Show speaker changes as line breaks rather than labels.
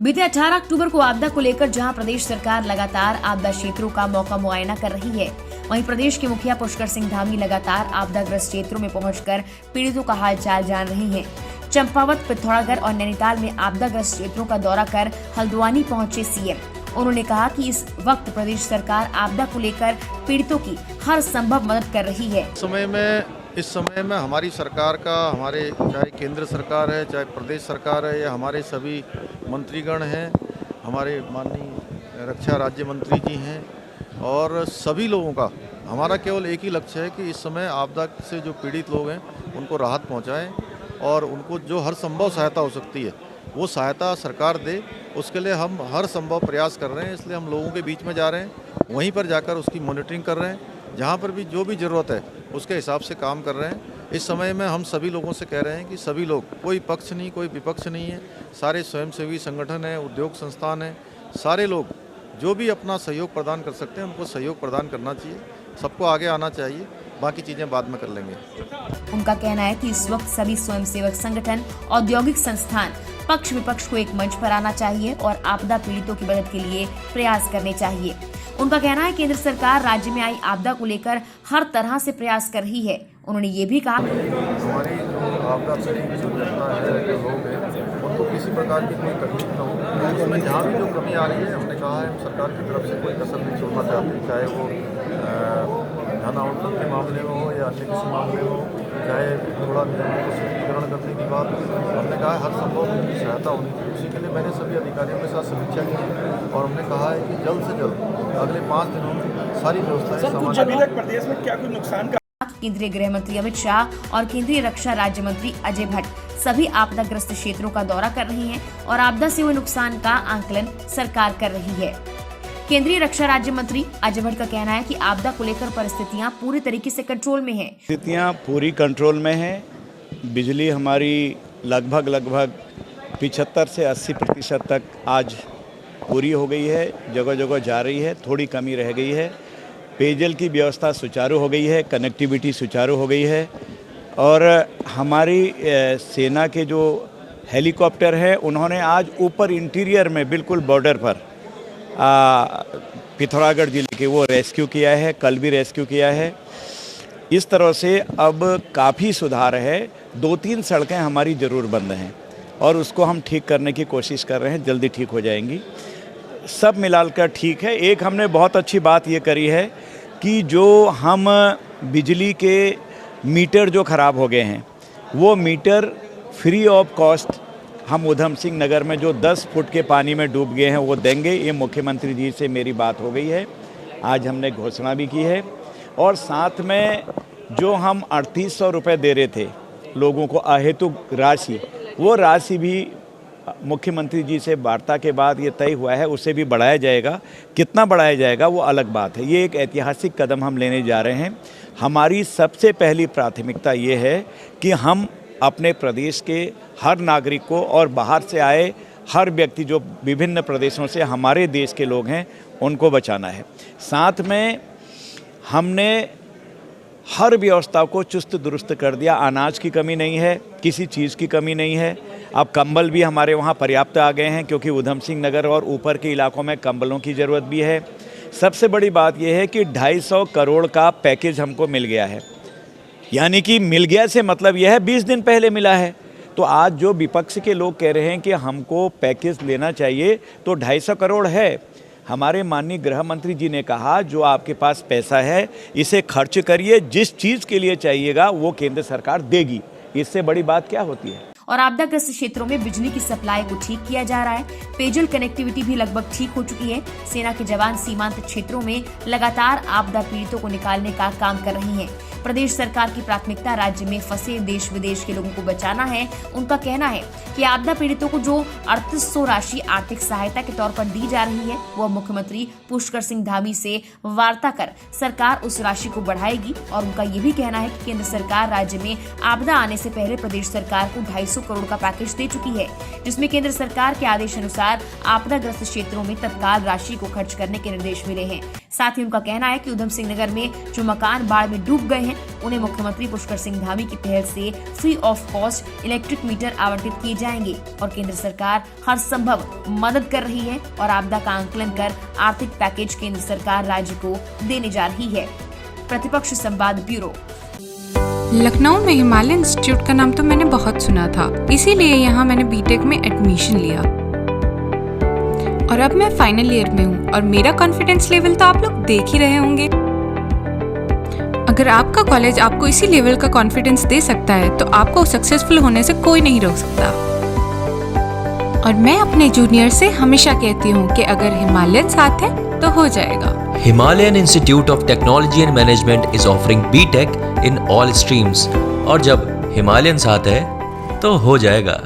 बीते 18 अक्टूबर को आपदा को लेकर जहां प्रदेश सरकार लगातार आपदा क्षेत्रों का मौका मुआयना कर रही है, वहीं प्रदेश के मुखिया पुष्कर सिंह धामी लगातार आपदाग्रस्त क्षेत्रों में पहुंचकर पीड़ितों का हालचाल जान रहे हैं। चंपावत, पिथौरागढ़ और नैनीताल में आपदाग्रस्त क्षेत्रों का दौरा कर हल्द्वानी पहुंचे सीएम। उन्होंने कहा कि इस वक्त प्रदेश सरकार आपदा को लेकर पीड़ितों की हर संभव मदद कर रही है।
इस समय में हमारी सरकार का, हमारे चाहे केंद्र सरकार है, चाहे प्रदेश सरकार है, या हमारे सभी मंत्रीगण हैं, हमारे माननीय रक्षा राज्य मंत्री जी हैं, और सभी लोगों का हमारा केवल एक ही लक्ष्य है कि इस समय आपदा से जो पीड़ित लोग हैं उनको राहत पहुंचाएं और उनको जो हर संभव सहायता हो सकती है वो सहायता सरकार दे। उसके लिए हम हर संभव प्रयास कर रहे हैं, इसलिए हम लोगों के बीच में जा रहे हैं, वहीं पर जाकर उसकी मॉनिटरिंग कर रहे हैं, जहाँ पर भी जो भी ज़रूरत है उसके हिसाब से काम कर रहे हैं। इस समय में हम सभी लोगों से कह रहे हैं कि सभी लोग, कोई पक्ष नहीं, कोई विपक्ष नहीं है, सारे स्वयंसेवी संगठन हैं, उद्योग संस्थान हैं, सारे लोग जो भी अपना सहयोग प्रदान कर सकते हैं उनको सहयोग प्रदान करना चाहिए, सबको आगे आना चाहिए, बाकी चीज़ें बाद में कर लेंगे।
उनका कहना है कि इस वक्त सभी स्वयंसेवक संगठन, औद्योगिक संस्थान, पक्ष विपक्ष को एक मंच पर आना चाहिए और आपदा पीड़ितों की मदद के लिए प्रयास करने चाहिए। उनका कहना है केंद्र सरकार राज्य में आई आपदा को लेकर हर तरह से प्रयास कर रही है। उन्होंने ये भी कहा,
हमारी आपदा पीड़ित जो जनता है, जो लोग हैं, उनको किसी प्रकार की कोई तकलीफ न हो, उसमें जहाँ भी जो कमी आ रही है, हमने कहा है सरकार की तरफ से कोई कसर नहीं छोड़ना चाहते, चाहे वो धन आवंटन के मामले में हो या अन्य किसी मामले में हो, चाहे थोड़ा नियमों को सरलीकरण करने की बात, हमने कहा है हर संभव उनकी सहायता होनी चाहिए। उसी के लिए मैंने सभी अधिकारियों के साथ समीक्षा की और हमने कहा है कि जल्द से जल्द अगले 5 दिनों में सारी व्यवस्थाएं
प्रदेश में क्या कोई नुकसान का।
केंद्रीय गृह मंत्री अमित शाह और केंद्रीय रक्षा राज्य मंत्री अजय भट्ट सभी आपदाग्रस्त क्षेत्रों का दौरा कर रहे हैं और आपदा से हुए नुकसान का आंकलन सरकार कर रही है। केंद्रीय रक्षा राज्य मंत्री अजय भट्ट का कहना है कि आपदा को लेकर परिस्थितियां पूरी तरीके से कंट्रोल में हैं।
परिस्थितियां पूरी कंट्रोल में हैं। बिजली हमारी लगभग 75 से 80% तक आज पूरी हो गई है, जगह जगह जा रही है, थोड़ी कमी रह गई है। पेयजल की व्यवस्था सुचारू हो गई है, कनेक्टिविटी सुचारू हो गई है और हमारी सेना के जो हेलीकॉप्टर हैं उन्होंने आज ऊपर इंटीरियर में बिल्कुल बॉर्डर पर पिथौरागढ़ जिले के वो रेस्क्यू किया है, कल भी रेस्क्यू किया है। इस तरह से अब काफ़ी सुधार है। 2-3 सड़कें हमारी ज़रूर बंद हैं और उसको हम ठीक करने की कोशिश कर रहे हैं, जल्दी ठीक हो जाएंगी। सब मिलाकर ठीक है। एक हमने बहुत अच्छी बात ये करी है कि जो हम बिजली के मीटर जो ख़राब हो गए हैं वो मीटर फ्री ऑफ कॉस्ट हम उधम सिंह नगर में जो 10 फुट के पानी में डूब गए हैं वो देंगे। ये मुख्यमंत्री जी से मेरी बात हो गई है, आज हमने घोषणा भी की है। और साथ में जो हम 3800 रुपये दे रहे थे लोगों को अहेतुक राशि, वो राशि भी मुख्यमंत्री जी से वार्ता के बाद ये तय हुआ है, उससे भी बढ़ाया जाएगा। कितना बढ़ाया जाएगा वो अलग बात है। ये एक ऐतिहासिक कदम हम लेने जा रहे हैं। हमारी सबसे पहली प्राथमिकता ये है कि हम अपने प्रदेश के हर नागरिक को और बाहर से आए हर व्यक्ति जो विभिन्न प्रदेशों से हमारे देश के लोग हैं उनको बचाना है। साथ में हमने हर व्यवस्था को चुस्त दुरुस्त कर दिया। अनाज की कमी नहीं है, किसी चीज़ की कमी नहीं है। अब कंबल भी हमारे वहाँ पर्याप्त आ गए हैं क्योंकि उधम सिंह नगर और ऊपर के इलाकों में कंबलों की ज़रूरत भी है। सबसे बड़ी बात यह है कि 250 करोड़ का पैकेज हमको मिल गया है, यानी कि मिल गया से मतलब यह है 20 दिन पहले मिला है। तो आज जो विपक्ष के लोग कह रहे हैं कि हमको पैकेज लेना चाहिए, तो 250 करोड़ है। हमारे माननीय गृह मंत्री जी ने कहा जो आपके पास पैसा है इसे खर्च करिए, जिस चीज़ के लिए चाहिएगा वो केंद्र सरकार देगी। इससे बड़ी बात क्या होती है।
और आपदाग्रस्त क्षेत्रों में बिजली की सप्लाई को ठीक किया जा रहा है। पेयजल कनेक्टिविटी भी लगभग ठीक हो चुकी है। सेना के जवान सीमांत क्षेत्रों में लगातार आपदा पीड़ितों को निकालने का काम कर रही हैं। प्रदेश सरकार की प्राथमिकता राज्य में फंसे देश विदेश के लोगों को बचाना है। उनका कहना है कि आपदा पीड़ितों को जो 3800 राशि आर्थिक सहायता के तौर पर दी जा रही है वो मुख्यमंत्री पुष्कर सिंह धामी से वार्ता कर सरकार उस राशि को बढ़ाएगी। और उनका ये भी कहना है कि केंद्र सरकार राज्य में आपदा आने से पहले प्रदेश सरकार को 250 500 करोड़ का पैकेज दे चुकी है, जिसमें केंद्र सरकार के आदेश अनुसार आपदाग्रस्त क्षेत्रों में तत्काल राशि को खर्च करने के निर्देश मिले हैं। साथ ही उनका कहना है कि उधम सिंह नगर में जो मकान बाढ़ में डूब गए हैं, उन्हें मुख्यमंत्री पुष्कर सिंह धामी की पहल से free of cost electric meter आवंटित किए जाएंगे और केंद्र सरकार हर संभव मदद कर रही है और आपदा का आंकलन कर आर्थिक पैकेज केंद्र सरकार राज्य को देने जा रही है। प्रतिपक्ष संवाद ब्यूरो।
लखनऊ में हिमालय इंस्टीट्यूट का नाम तो मैंने बहुत सुना था, इसीलिए यहाँ मैंने बीटेक में एडमिशन लिया और अब मैं फाइनल ईयर में हूँ और मेरा कॉन्फिडेंस लेवल तो आप लोग देख ही रहे होंगे। अगर आपका कॉलेज आपको इसी लेवल का कॉन्फिडेंस दे सकता है तो आपको सक्सेसफुल होने से कोई नहीं रोक सकता। और मैं अपने जूनियर से हमेशा कहती हूँ कि अगर हिमालयन साथ है तो हो जाएगा।
Himalayan Institute of Technology and Management is offering BTech in all streams और जब हिमालयन साथ है तो हो जाएगा।